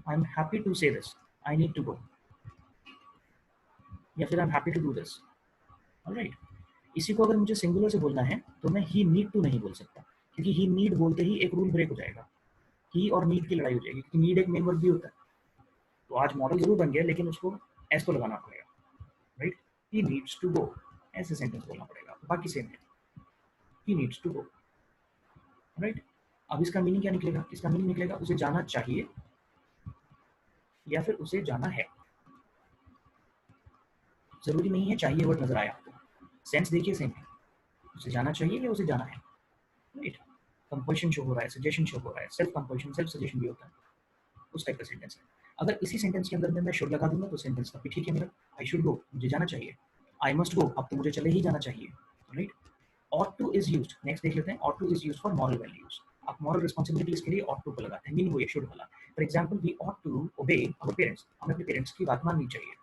I am happy to say this, I need to go, या फिर I am happy to do this, alright. इसी को अगर मुझे सिंगुलर से बोलना है तो मैं ही नीड टू नहीं बोल सकता, क्योंकि ही नीड बोलते ही एक रूल ब्रेक हो जाएगा, ही और नीड की लड़ाई हो जाएगी, क्योंकि नीड एक मेन वर्ब भी होता है, तो आज मॉडल जरूर बन गया लेकिन उसको एस तो लगाना पड़ेगा, right, he needs to go, ऐसे सेंटेंस बोलना पड़ेगा, बाकी सेम है, he needs to go, right. अब इसका मीनिंग क्या निकलेगा, इसका मीनिंग निकलेगा उसे जाना चाहिए या फिर उसे जाना है, जरूरी नहीं है चाहिए वर्ड नजर आया आपको, सेंस देखिए सेम है, उसे जाना चाहिए या उसे जाना है, राइट। कंपल्शन शो हो रहा है, सजेशन शो हो रहा है, सेल्फ कंपल्शन सेल्फ सजेशन भी होता है, उस टाइप का सेंटेंस है। अगर इसी सेंटेंस के अंदर में मैं शुड लगा दूंगा तो सेंटेंस काफी ठीक है मेरा, आई शुड गो, मुझे जाना चाहिए, आई मस्ट गो, अब तो मुझे चले ही जाना चाहिए, right. ought to is used, next देख लेते हैं, ought to is used for moral values, आप moral responsibilities के लिए ought to को लगाते हैं, मीनिंग वो ये शुड वाला, for example, we ought to obey our parents, हमें अपने पेरेंट्स की बात माननी चाहिए,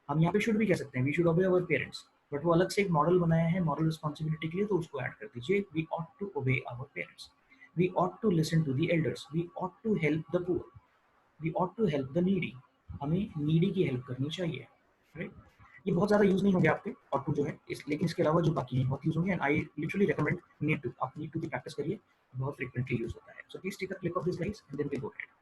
हम यहाँ पे शुड भी कह सकते हैं, वी शुड ओबे अवर पेरेंट्स, बट वो अलग से एक मॉडल बनाया है मॉरल रिस्पॉन्सिबिलिटी के लिए, तो उसको ऐड कर दीजिए, we ought to obey our parents, we ought to listen to the elders, we ought to help the poor, we ought to help the needy, हमें नीडी की हेल्प करनी चाहिए, राइट। ये बहुत ज़्यादा यूज़ नहीं होंगे आपके ऑट टू जो है लेकिन इसके अलावा जो बाकी हैं बहुत यूज़ होंगे, and I literally recommend need to, आप नीड टू की प्रैक्टिस करिए, बहुत फ्रिक्वेंटली यूज़ होता है, so please take a click of this guys and then we go ahead.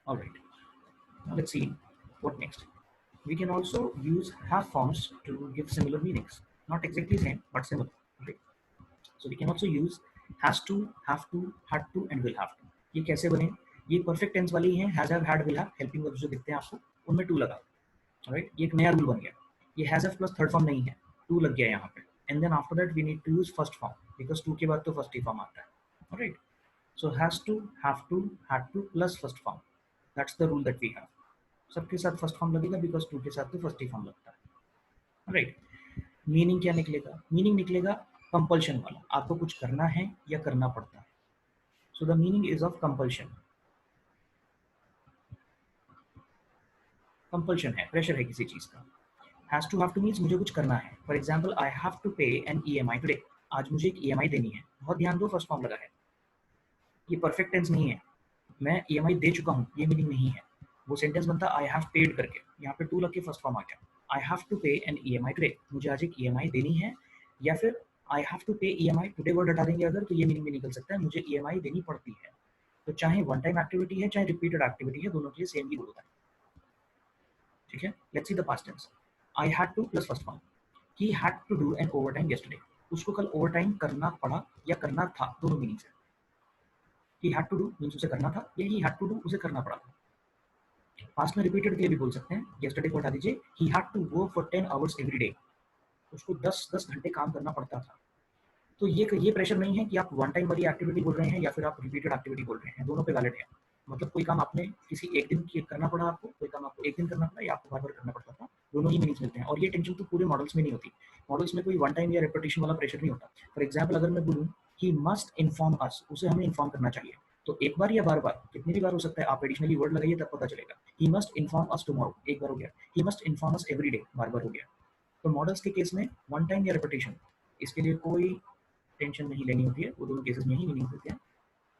Alright, now let's see what next. We can also use have forms to give similar meanings, not exactly same but similar, right? So we can also use has to, have to, had to and will have to, ये कैसे बने, ये perfect tense वाले ही हैं, has have had will have, helping verbs जो दिखते हैं आपको उनमें टू लगा, राइट, ये एक नया रूल बन गया, ये has have plus third form नहीं है, टू लग गया यहाँ पे, and then after that we need to use first form, because to के बाद तो फर्स्ट ही फॉर्म आता है, राइट। So has to, have to, had to plus first form, that's the rule that we have, सबके साथ फर्स्ट फॉर्म लगेगा बिकॉज टू के साथ तो फर्स्ट ही फॉर्म लगता है, राइट। मीनिंग क्या निकलेगा, मीनिंग निकलेगा कंपल्शन वाला, आपको कुछ करना है या करना पड़ता है, so the meaning is of compulsion, compulsion है, प्रेशर है किसी चीज का। Has to, have to means मुझे कुछ करना है, for example, I have to pay an EMI today, आज मुझे एक ईएमआई देनी है, बहुत ध्यान दो फर्स्ट फॉर्म लगा है, ये परफेक्ट टेंस नहीं है, मैं ईएमआई दे चुका हूँ ये मीनिंग नहीं है, वो सेंटेंस बनता आई हैव पेड करके, यहाँ पे टू लग के फर्स्ट फॉर्म आ गया, आई have to pay an EMI today, मुझे आज एक ईएमआई देनी है, या फिर आई हैव टू पे ईएमआई टुडे वर्ड हटा देंगे अगर तो ये मीनिंग भी निकल सकता है, मुझे ईएमआई देनी पड़ती है, तो चाहे वन टाइम एक्टिविटी है चाहे रिपीटेड एक्टिविटी है, दोनों के लिए सेम ही रूल होता है, ठीक है। Let's see the past tense, I had to plus first form, he had to do an overtime yesterday, उसको कल ओवरटाइम करना पड़ा या करना था, दोनों मीनिंग है, he had to do means उसे करना था, या ही हैड टू डू उसे करना पड़ा था, पास्ट में रिपीटेड के लिए भी बोल सकते हैं, यस्टरडे को हटा दीजिए, he had to work for 10 hours every day, उसको 10 10 घंटे काम करना पड़ता था, तो ये प्रेशर नहीं है कि आप वन टाइम वाली एक्टिविटी बोल रहे हैं या फिर आप रिपीटेड एक्टिविटी बोल रहे हैं, दोनों पे वैलिड है। मतलब कोई काम आपने किसी एक दिन करना पड़ा आपको, कोई काम आपको एक दिन करना पड़ा या आपको बार बार करना पड़ता था, दोनों ही मीनिंग्स मिलते हैं। और ये टेंशन तो पूरे मॉडल्स में नहीं होती। मॉडल्स में कोई वन टाइम या रिपीटेशन वाला प्रेशर नहीं होता। फॉर एग्जाम्पल अगर मैं बोलूँ ही मस्ट इन्फॉर्म अस, उसे हमें इन्फॉर्म करना चाहिए, तो एक बार या बार बार, कितनी भी बार हो सकता है, आप एडिशनली वर्ड लगाइए तब पता चलेगा। He must inform us tomorrow, एक बार हो गया। He must inform us every day, बार बार हो गया। तो मॉडल्स के केस में वन टाइम या रिपीटेशन, इसके लिए कोई टेंशन नहीं लेनी होती है, वो दोनों केसेस में ही मीनिंग होते हैं,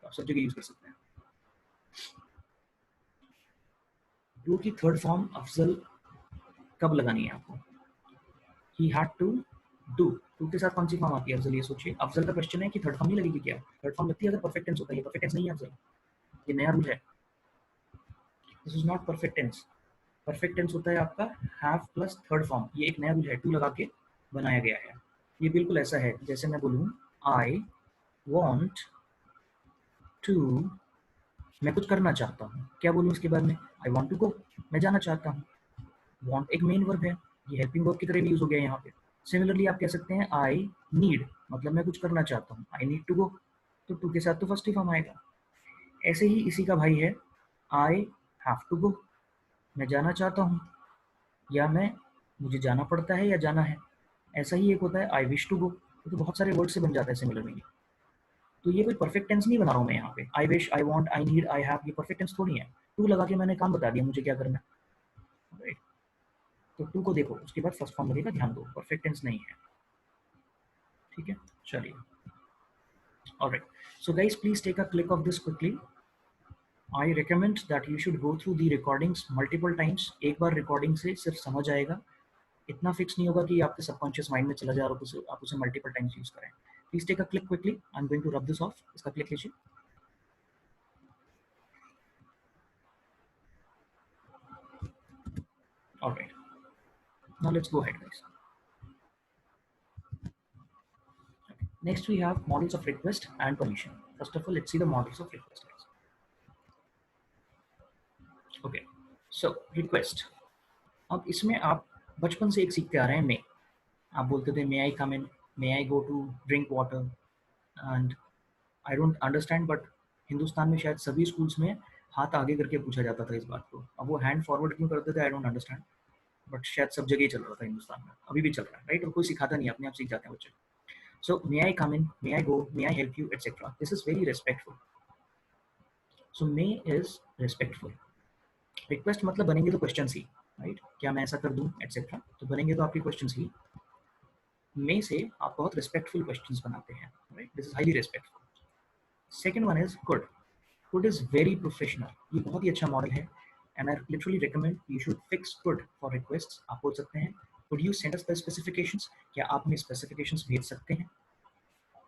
आप सब जगह यूज कर सकते हैं। डू की थर्ड फॉर्म अफजल कब लगानी है आपको? He had to do, to के साथ कौन सी फॉर्म आती है अफजल, ये सोचिए। अफजल का क्वेश्चन है कि थर्ड फॉर्म नहीं लगेगी क्या? थर्ड फॉर्म लगती है अगर परफेक्ट टेंस होता है, ये परफेक्ट टेंस नहीं है अफजल, ये नया रूल है। This is not perfect tense. Perfect tense होता है आपका हैव प्लस थर्ड फॉर्म, ये एक नया रूल है, टू लगा के बनाया गया है। ये बिल्कुल ऐसा है जैसे मैं बोलूँ आई वॉन्ट टू, मैं कुछ करना चाहता हूँ, क्या बोलूँ इसके बारे में? आई वॉन्ट टू गो, मैं जाना चाहता हूँ। वॉन्ट एक मेन वर्ब है, ये हेल्पिंग वर्ब की तरह भी यूज हो गया यहाँ पे। सिमिलरली आप कह सकते हैं आई नीड, मतलब मैं कुछ करना चाहता हूँ, आई नीड टू गो, तो टू के साथ तो फर्स्ट ही फॉर्म आएगा। ऐसे ही इसी का भाई है आई हैव टू गो, मैं जाना चाहता हूँ, या मैं, मुझे जाना पड़ता है या जाना है। ऐसा ही एक होता है आई विश टू गो, तो बहुत सारे वर्ड से बन जाता है सिमिलर मीनिंग। तो ये कोई परफेक्ट टेंस नहीं बना रहा हूँ मैं यहाँ पे। I wish, I want, I need, I have, ये परफेक्ट टेंस थोड़ी है। टू लगा के मैंने काम बता दिया मुझे क्या करना है, राइट? तो टू को देखो, उसके बाद फर्स्ट फॉर्म लगेगा, ध्यान दो, परफेक्ट टेंस नहीं है। ठीक है, चलिए। Alright, so guys please take a click of this quickly. I recommend that you should go through the recordings multiple times. एक बार रिकॉर्डिंग से सिर्फ समझ आएगा, इतना फिक्स नहीं होगा कि आपके सबकॉन्शियस माइंड में चला जाए और आप उसे मल्टीपल टाइम्स यूज करें। Please take a click quickly, I am going to rub this off, इसका क्लिक लीजिए। Alright, now let's go ahead guys. Next we have models of request and permission. First of all, let's see the models of request. Okay, so request. अब इसमें आप बचपन से एक सीखते आ रहे हैं मे। आप बोलते थे may I come in, may I go to drink water, and I don't understand but Hindustan में शायद सभी स्कूल्स में हाथ आगे करके पूछा जाता था इस बात को। अब वो हैंड फॉरवर्ड क्यों करते थे आई डोंट अंडरस्टैंड, बट शायद सब जगह ही चल रहा था हिंदुस्तान में, अभी भी चल रहा है, राइट? और कोई सिखाता नहीं, अपने आप सीख जाते हैं बच्चे। So may I come in, may I go, may I help you, etcetera, this is very respectful. So may is respectful. Request मतलब बनेंगे तो क्वेश्चन ही, राइट? क्या मैं ऐसा कर दूं एटसेट्रा, तो बनेंगे तो आपके क्वेश्चन ही। मे से आप बहुत रिस्पेक्टफुल क्वेश्चंस बनाते हैं, right? This is highly respectful. Second one is good. Good is very professional, ये बहुत ही अच्छा मॉडल है, and I literally recommend you should fix good for request. आप बोल सकते हैं could you send us the specifications, क्या आप हमें स्पेसिफिकेशंस भेज सकते हैं?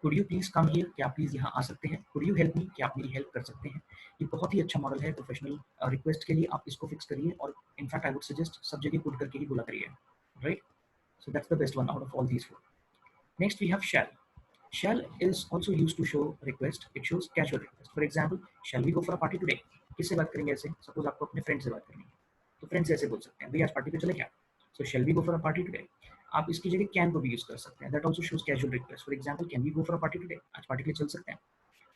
Could you please come here, क्या आप प्लीज यहाँ आ सकते हैं? कुड यू हेल्प मी, क्या आप मेरी हेल्प कर सकते हैं? ये बहुत ही अच्छा मॉडल है प्रोफेशनल रिक्वेस्ट के लिए, आप इसको फिक्स करिए, और इनफैक्ट आई वुड सजेस्ट सब जगह पुट करके ही बोला करिए, right? So that's the best one out of all these four. Next we have shall. Shall is also used to show request. It shows casual request. For example, shall we go for a party today? किससे बात करेंगे ऐसे? Suppose आपको अपने friend से बात करनी है, तो फ्रेंड से ऐसे बोल सकते हैं, भैया आज पार्टी पे चले क्या? सो shall we go for a party today? आप इसकी जगह कैन को भी यूज कर सकते हैं, that also shows casual request. For example, can we go for a party today, आज पार्टी के लिए चल सकते हैं?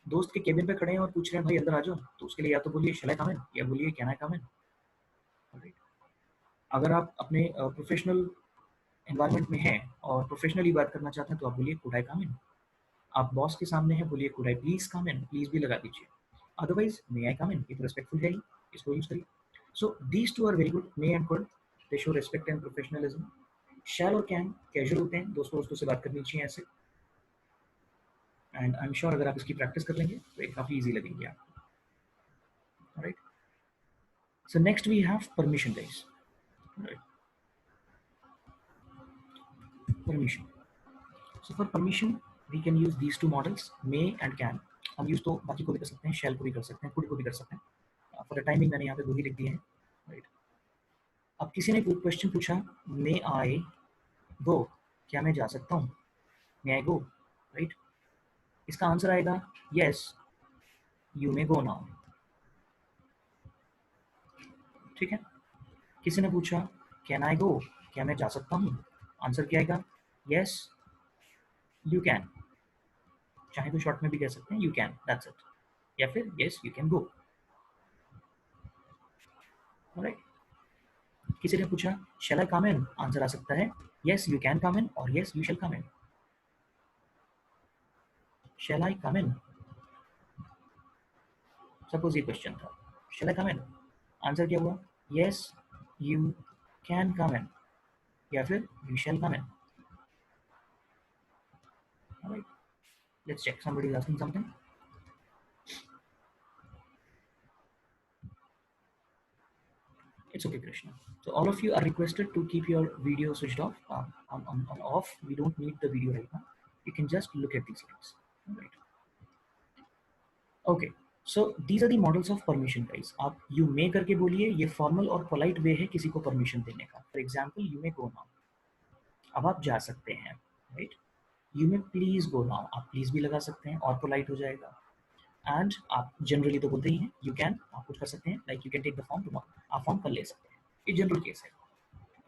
दोस्त के केबिन पे खड़े हैं और पूछ रहे हैं भाई अंदर आ जाओ, तो उसके लिए या तो बोलिए शैल आई कम इन, या बोलिए can I come in, right? अगर आप अपने प्रोफेशनल एनवायरनमेंट में हैं और प्रोफेशनली बात करना चाहते हैं तो आप बोलिए कुड आई कम इन। आप बॉस के सामने हैं, बोलिए could I please come in, please भी लगा दीजिए। अदरवाइज मे आई कम इन, ये तो रिस्पेक्टफुल है ही, इसको यूज करिए। So these two are very good, may and could, they show respect and professionalism. Shall और कैन कैजुअल होते हैं, दोस्तों दोस्तों से बात करनी चाहिए ऐसे, एंड आई एम श्योर अगर आप इसकी प्रैक्टिस कर लेंगे तो ये काफ़ी ईजी लगेंगे आपको, right? So next we have permission guys, right? Permission. So for permission we can use these two models, may and can. हम यूज तो बाकी को भी कर सकते हैं, शैल को भी कर सकते हैं, कुड को भी कर सकते हैं। फॉर द टाइमिंग मैंने यहाँ पे दो ही लिख दिए हैं, राइट? अब किसी ने क्वेश्चन पूछा मे आई गो, क्या मैं जा सकता हूँ? मे आई गो, राइट? इसका आंसर आएगा yes you may go now, ठीक है? किसी ने पूछा कैन आई गो, क्या मैं जा सकता हूँ? आंसर क्या आएगा? यस यू कैन, चाहे तो शॉर्ट में भी कह सकते हैं यू कैन, दैट्स इट, या फिर yes you can go. Alright, किसी ने पूछा शैल आई कम इन, आंसर आ सकता है yes you can come in और yes you shall come in. Shall I come in, suppose ये क्वेश्चन था, shall I come in, answer क्या हुआ, yes you can come in या फिर you shall come in. Alright, let's check, somebody is asking something. It's okay, Krishna. So all of you are requested to keep your video switched off, on off. We don't need the video right now. You can just look at these links. All right. Okay. So these are the models of permission, guys. आप you may करके बोलिए, ये formal और polite way है किसी को permission देने का. For example, you may go now. अब आप जा सकते हैं, right? You may please go now. आप please भी लगा सकते हैं और polite हो जाएगा. एंड आप जनरली तो बोलते ही हैं यू कैन, आप कुछ कर सकते हैं like you can take the form tomorrow, आप फॉर्म कल ले सकते हैं, ये जनरल केस है,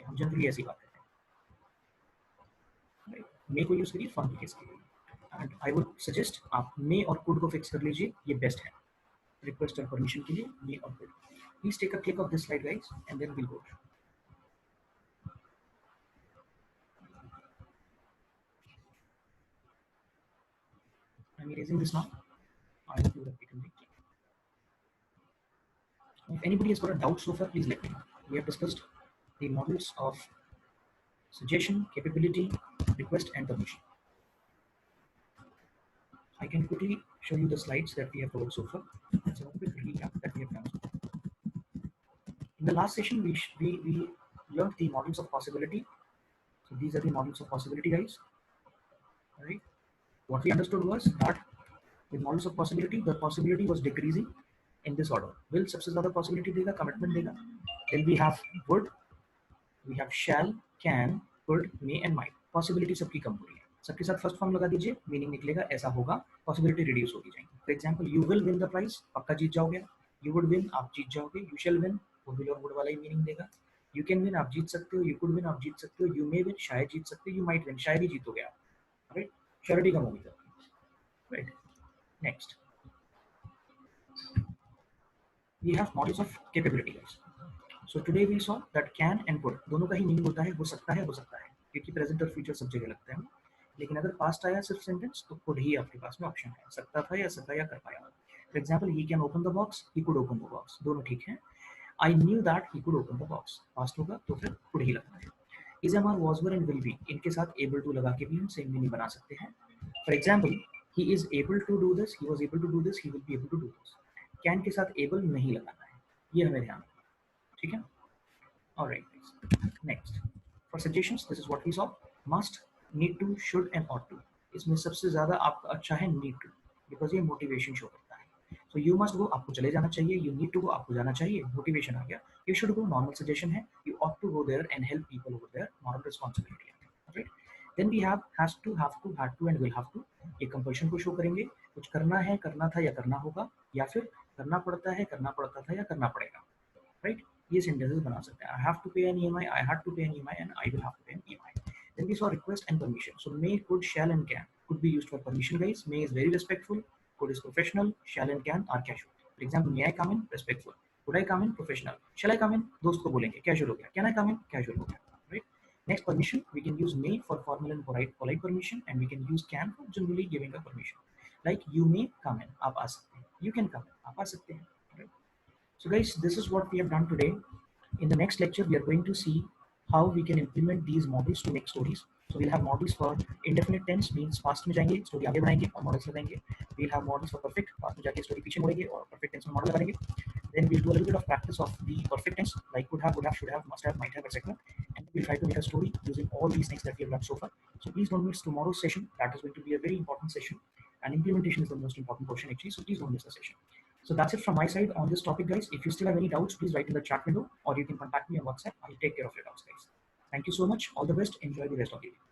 हम जनरली ऐसी बात करते हैं। मे को यूज करिए फॉर्म के केस के लिए, एंड आई वुड सजेस्ट आप मे और कुड को फिक्स कर लीजिए, ये बेस्ट है रिक्वेस्ट और परमिशन के लिए, मे और could. Please take a click of this slide guys and then will go. I am erasing this now, I hope you have taken the click. If anybody has got a doubt so far, please let me know. We have discussed the models of suggestion, capability, request, and permission. I can quickly show you the slides that we have covered so far. It's a quick recap that we have done. In the last session, we learned the models of possibility. So these are the models of possibility, guys. All right. What we understood was that with models of possibility, the possibility was decreasing in this order. Will सबसे ज़्यादा possibility देगा, commitment देगा. Then we have would, we have shall, can, could, may and might. Possibility सबकी कम हो रही है. सबके साथ फर्स्ट फॉर्म लगा दीजिए, मीनिंग निकलेगा ऐसा होगा, पॉसिबिलिटी रिड्यूस होती जाएगी। For example you will win the prize, पक्का जीत जाओगे। यू वुड विन, आप जीत जाओगे। यू शैल विन, वो विल और वुड वाला ही मीनिंग देगा। यू कैन विन, आप जीत सकते हो। यू कुड विन, आप जीत सकते हो। यू मे विन, शायद जीत सकते हो। यू माइट विन, शायद ही जीतोगे आप, राइट। श्योरिटी कम होगी तब, right. Next we have models of capability, guys. So today we saw that can and could दोनों का ही मीनिंग होता है, हो सकता है, क्योंकि प्रेजेंट और फ्यूचर सब जगह लगता है। लेकिन अगर पास्ट आया सिर्फ सेंटेंस, तो कुड ही आपके पास में ऑप्शन है, सकता था या सका या कर पाया। For example he can open the box, he could open the box, दोनों ठीक है। I knew that he could open the box, past होगा तो फिर कुड ही लगना है। Is, am, are, was, were and will be, इनके साथ एबल टू लगा के भी हम सेम मीनिंग बना सकते हैं। For example he is able to do this, he was able to do this, he will be able to do this. Can के साथ एबल नहीं लगाना है, ये हमें ध्यान रखना, ठीक है। Alright, next for suggestions this is what we saw. Must, need to, should and ought to. इसमें सबसे ज्यादा आपका अच्छा है नीड टू, बिकॉज ये मोटिवेशन शो करता है। सो यू मस्ट गो, आपको चले जाना चाहिए। यू नीड टू गो, आपको जाना चाहिए, मोटिवेशन आ गया। You should go, normal suggestion है। You ought to go there and help people over there, normal responsibility है, right. Then we have has to, have to, had to and will have to. ये compulsion को show करेंगे, कुछ करना है, करना था या करना होगा, या फिर करना पड़ता है, करना पड़ता था या करना पड़ेगा, राइट। ये सेंटेंसेस बना सकते हैं। I have to pay an EMI, I had to pay an EMI and I will have to pay an EMI. Then we saw request and permission. So may, could, shall and can could be used for permission, guys. May is very respectful, could is professional, shall and can are casual. For example, may I come in, respectful. Could I come in, professional. Shall I come in, दोस्त को बोलेंगे, casual हो गया। Can I come in, casual हो गया, right? Next, permission. We can use may for formal and polite permission, and we can use can for generally giving a permission. Like you may come in, आप आ सकते हैं। You can come in, आप आ सकते हैं, right? So guys, this is what we have done today. In the next lecture, we are going to see how we can implement these models to make stories. So we'll have models for indefinite tense, means past में जाएंगे, story आगे बढ़ाएंगे और models लगाएंगे. We'll have models for perfect, past में जाके story पीछे मुड़ेंगे और perfect tense में model लगाएंगे. Then we'll do a little bit of practice of the perfect tense, like could have, would have, should have, must have, might have, etc. And we'll try to make a story using all these things that we have done so far. So please don't miss tomorrow's session. That is going to be a very important session, and implementation is the most important portion actually. So please don't miss the session. So that's it from my side on this topic, guys. If you still have any doubts, please write in the chat window, or you can contact me on WhatsApp. I'll take care of your doubts, guys. Thank you so much. All the best. Enjoy the rest of the day.